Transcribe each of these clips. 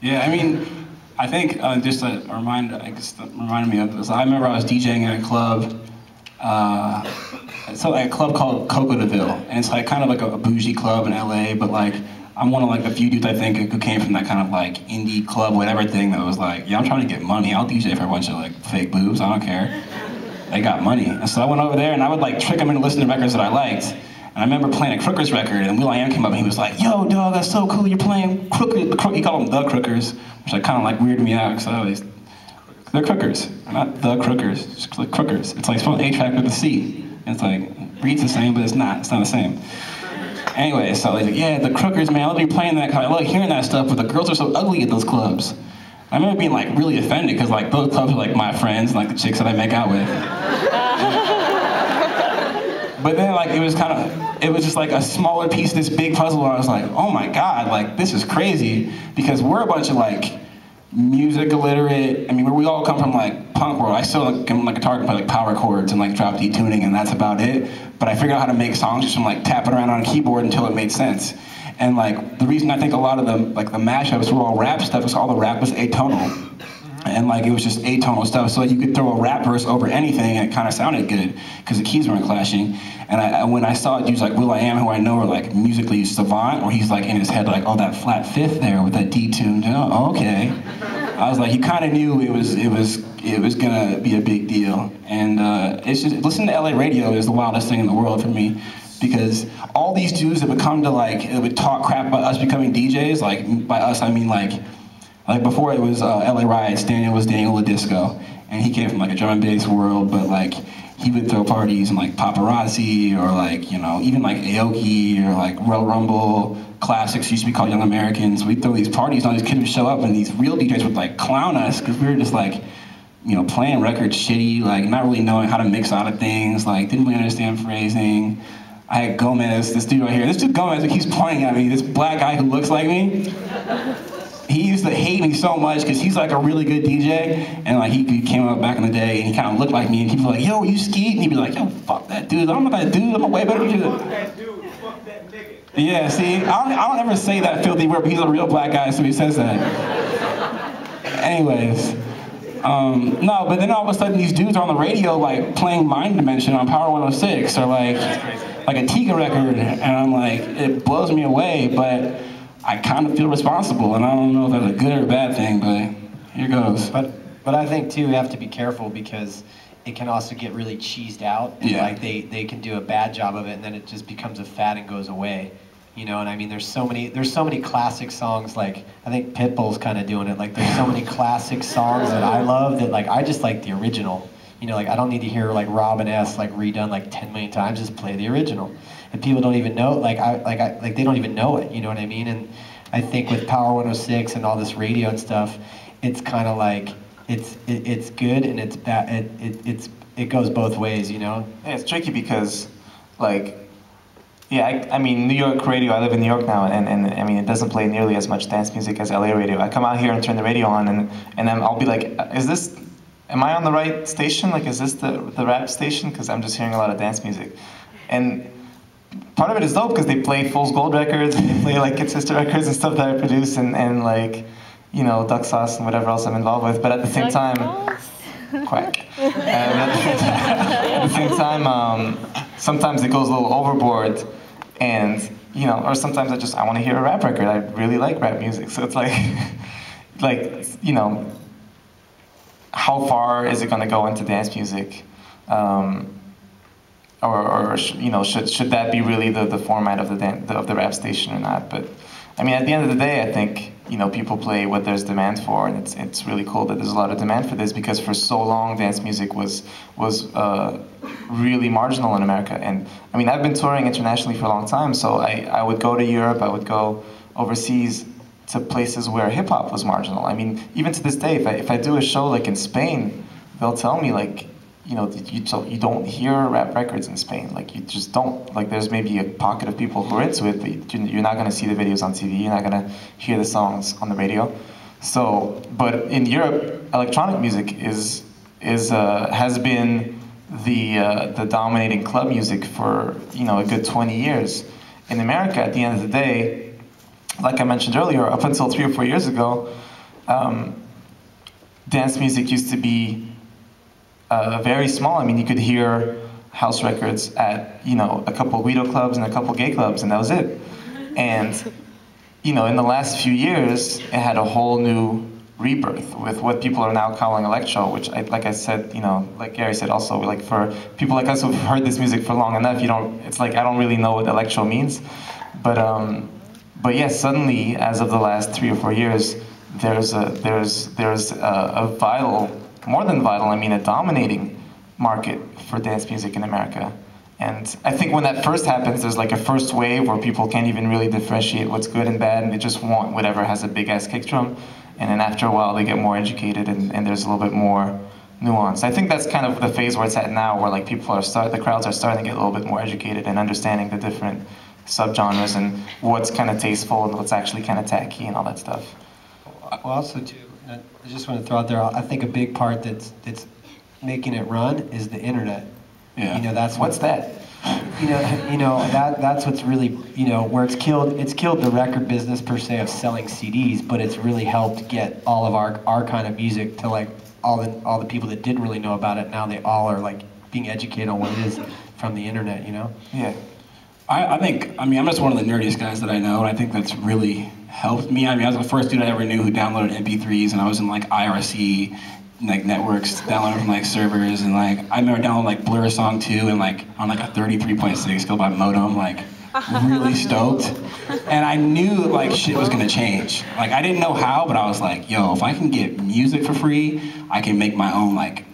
Yeah, I mean, I think just a reminder, I guess that reminded me of this. I remember I was DJing at a club, so like a club called Coco de Ville, and it's like kind of like a bougie club in LA, but like I'm one of like the few dudes I think who came from that kind of like indie club, whatever thing that was like, yeah, I'm trying to get money. I'll DJ for a bunch of like fake boobs. I don't care. They got money, and so I went over there and I would like trick them into listening to records that I liked. And I remember playing a Crookers record, and will.i.am came up and he was like, "Yo, dog, that's so cool. You're playing Crookers." He called them the Crookers, which like kind of like weirded me out because I always they're Crookers, not the Crookers. It's like Crookers. It's like spelled A-trak with a C. It's like reads the same, but it's not. It's not the same. Anyway, so he's like, "Yeah, the Crookers, man. I love you playing that. I love hearing that stuff, but the girls are so ugly at those clubs." I remember being like really offended because like those clubs are like my friends and like the chicks that I make out with. But then like it was just like a smaller piece of this big puzzle and I was like, oh my God, like this is crazy because we're a bunch of like music illiterate. I mean, we all come from like punk world. I still am like guitar can play like power chords and like drop D tuning and that's about it. But I figured out how to make songs just from like tapping around on a keyboard until it made sense. And like the reason I think a lot of the like the mashups were all rap stuff is all the rap was atonal. And like it was just atonal stuff, so you could throw a rap verse over anything and it kind of sounded good because the keys weren't clashing. And when I saw dudes like will.i.am, who I know are like musically savant, where he's like in his head like, oh, that flat fifth there with that D tune, oh, okay. I was like, he kind of knew it was gonna be a big deal. And it's just listening to LA radio is the wildest thing in the world for me. Because all these dudes that would come to like, that would talk crap about us becoming DJs, like by us I mean like before it was LA Riots, Daniel was Daniel the Disco, and he came from like a drum and bass world, but like he would throw parties in like Paparazzi or like, you know, even like Aoki or like Royal Rumble, classics used to be called Young Americans. We'd throw these parties and all these kids would show up and these real DJs would like clown us because we were just like, you know, playing records shitty, like not really knowing how to mix out of things, like didn't really understand phrasing. I had Gomez, this dude right here. This dude Gomez, he keeps pointing at me, this black guy who looks like me. He used to hate me so much because he's like a really good DJ, and like he came up back in the day and he kind of looked like me, and people were like, "Yo, you Skeet?" And he'd be like, "Yo, fuck that dude. I'm not that dude. I'm a way better dude." Fuck that dude. Fuck that nigga. Yeah, see, I don't ever say that filthy word, but he's a real black guy, so he says that. Anyways, no, but then all of a sudden these dudes are on the radio like playing Mind Dimension on Power 106 or like a Tika record, and I'm like, it blows me away, but I kind of feel responsible, and I don't know if that's a good or a bad thing, but here goes. But I think too, you have to be careful because it can also get really cheesed out, and yeah. like they can do a bad job of it, and then it just becomes a fad and goes away. You know, and I mean, there's so many classic songs. Like I think Pitbull's kind of doing it. Like there's so many classic songs that I love that like I just like the original. You know, like I don't need to hear like Robin S. like redone like 10 million times. Just play the original. And people don't even know, like they don't even know it, you know what I mean? And I think with Power 106 and all this radio and stuff, it's kind of like, it's good and it's bad, it goes both ways, you know? Yeah, it's tricky because, like, yeah, I mean, New York radio, I live in New York now, and I mean, it doesn't play nearly as much dance music as LA radio. I come out here and turn the radio on, and then I'll be like, am I on the right station? Like, is this the rap station? Because I'm just hearing a lot of dance music. And part of it is dope because they play Fool's Gold records, and they play like Kid Sister records and stuff that I produce, and like, you know, Duck Sauce and whatever else I'm involved with. But at the same time, quack. At the same time, sometimes it goes a little overboard, and you know, or sometimes I want to hear a rap record. I really like rap music, so it's like, you know, how far is it going to go into dance music? Or you know, should that be really the format of the rap station or not? But I mean, at the end of the day, I think, you know, people play what there's demand for, and it's really cool that there's a lot of demand for this because for so long dance music was really marginal in America. And I mean, I've been touring internationally for a long time, so I would go to Europe, I would go overseas to places where hip hop was marginal. I mean, even to this day, if I do a show like in Spain, they'll tell me like, you know, you don't hear rap records in Spain. Like, you just don't. Like, there's maybe a pocket of people who are into it, but you're not going to see the videos on TV. You're not going to hear the songs on the radio. So, but in Europe, electronic music has been the dominating club music for, you know, a good 20 years. In America, at the end of the day, like I mentioned earlier, up until 3 or 4 years ago, dance music used to be very small. I mean, you could hear house records at, you know, a couple Guido clubs and a couple gay clubs, and that was it. And, you know, in the last few years, it had a whole new rebirth with what people are now calling electro, which, like I said, you know, like Gary said also, like for people like us who've heard this music for long enough, it's like, I don't really know what electro means. But yeah, suddenly, as of the last 3 or 4 years, there's a vital, more than vital, I mean a dominating market for dance music in America. And I think when that first happens, there's like a first wave where people can't even really differentiate what's good and bad, and they just want whatever has a big-ass kick drum. And then after a while, they get more educated, and there's a little bit more nuance. I think that's kind of the phase where it's at now, where like the crowds are starting to get a little bit more educated and understanding the different subgenres and what's kind of tasteful and what's actually kind of tacky and all that stuff. Well, also too, I just want to throw out there, I think a big part that's making it run is the internet. Yeah. You know, that's What's that? That's what's really, you know, where it's killed the record business per se of selling CDs, but it's really helped get all of our kind of music to like all the people that didn't really know about it. Now they all are like being educated on what it is from the internet, you know? Yeah. I think, I mean, I'm just one of the nerdiest guys that I know, and I think that's really helped me. I mean, I was the first dude I ever knew who downloaded MP3s, and I was in like IRC like networks, downloading from like servers, and like I remember downloading like Blur Song 2 and like on like a 33.6 kilobyte modem, like really stoked. And I knew like shit was gonna change. Like I didn't know how, but I was like, yo, if I can get music for free, I can make my own like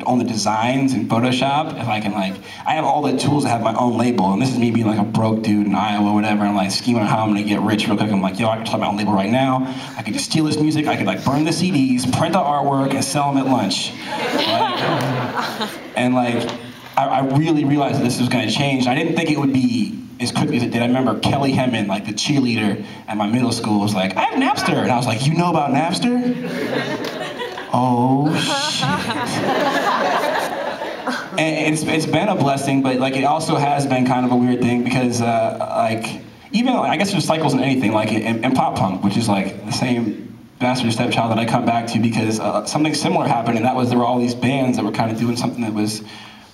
own the designs in Photoshop. If I can like, I have all the tools to have my own label, and this is me being like a broke dude in Iowa or whatever, and like scheming on how I'm gonna get rich real quick. I'm like, yo, I can start my own label right now. I could just steal this music, I could like burn the CDs, print the artwork, and sell them at lunch. And like, I really realized that this was gonna change. I didn't think it would be as quickly as it did. I remember Kelly Hemmon, like the cheerleader at my middle school, was like, I have Napster. And I was like, you know about Napster? Oh shit. And it's been a blessing, but like it also has been kind of a weird thing because like even I guess there's cycles in anything, like in pop punk, which is like the same bastard stepchild that I come back to because something similar happened, and that was there were all these bands that were kind of doing something that was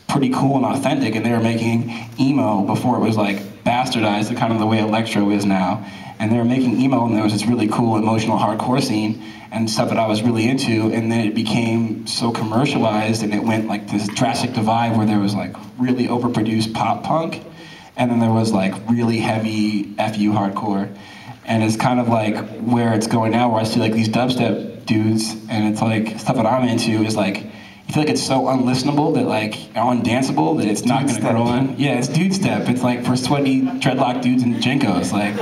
pretty cool and authentic, and they were making emo before it was like bastardized to kind of the way electro is now. And they were making emo, and there was this really cool emotional hardcore scene and stuff that I was really into, and then it became so commercialized, and it went like this drastic divide where there was like really overproduced pop punk, and then there was like really heavy FU hardcore. And it's kind of like where it's going now, where I see like these dubstep dudes, and it's like stuff that I'm into is like, I feel like it's so unlistenable that like undanceable that it's not gonna grow on. Yeah, it's dude step. It's like for sweaty dreadlock dudes and Jenkos. Like,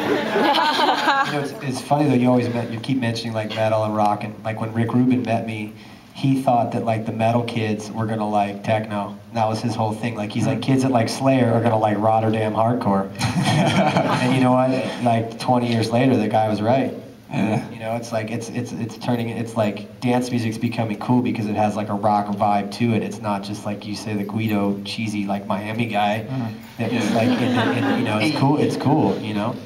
you know, it's funny though. You keep mentioning like metal and rock, and like when Rick Rubin met me, he thought that like the metal kids were gonna like techno. And that was his whole thing. Like he's like, kids that like Slayer are gonna like Rotterdam hardcore. And you know what? Like 20 years later, the guy was right. yeah. You know, it's like it's turning. It's like dance music's becoming cool because it has like a rock vibe to it. It's not just like you say the Guido cheesy like Miami guy. That was like you know, it's cool. It's cool. You know.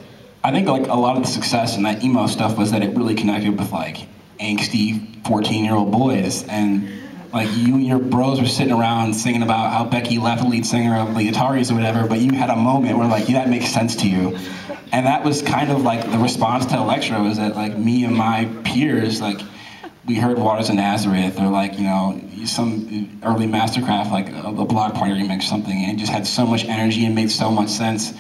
I think like a lot of the success in that emo stuff was that it really connected with like angsty 14-year-old boys, and like you and your bros were sitting around singing about how Becky left, the lead singer of the Ataris or whatever, but you had a moment where like, yeah, that makes sense to you. And that was kind of like the response to electro, is that like me and my peers, like we heard Waters of Nazareth or like, you know, some early Mastercraft, like a Block Party remix or something, and it just had so much energy and made so much sense.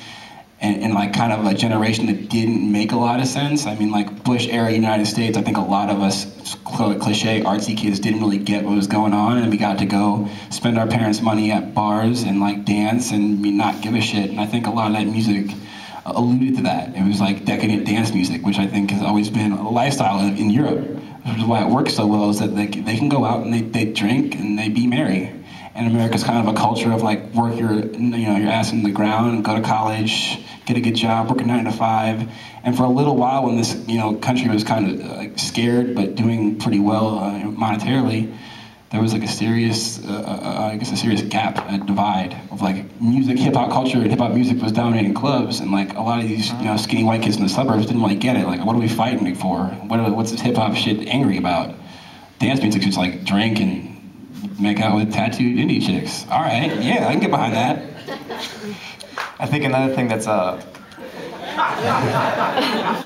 And like kind of a generation that didn't make a lot of sense. I mean, like Bush era United States, I think a lot of us cliche artsy kids didn't really get what was going on, and we got to go spend our parents' money at bars and like dance and not give a shit. And I think a lot of that music alluded to that. It was like decadent dance music, which I think has always been a lifestyle in Europe, which is why it works so well, is that they can go out and they drink and they be merry. And America's kind of a culture of like work your ass in the ground, go to college, get a good job, work a 9 to 5. And for a little while, when this country was kind of like scared but doing pretty well monetarily, there was like a serious, I guess a serious gap, a divide of like music, hip hop culture, and hip hop music was dominating clubs, and like a lot of these, you know, skinny white kids in the suburbs didn't really get it. Like, what are we fighting for? What's this hip hop shit angry about? Dance music's just like drink and make out with tattooed indie chicks. All right, yeah, I can get behind that. I think another thing that's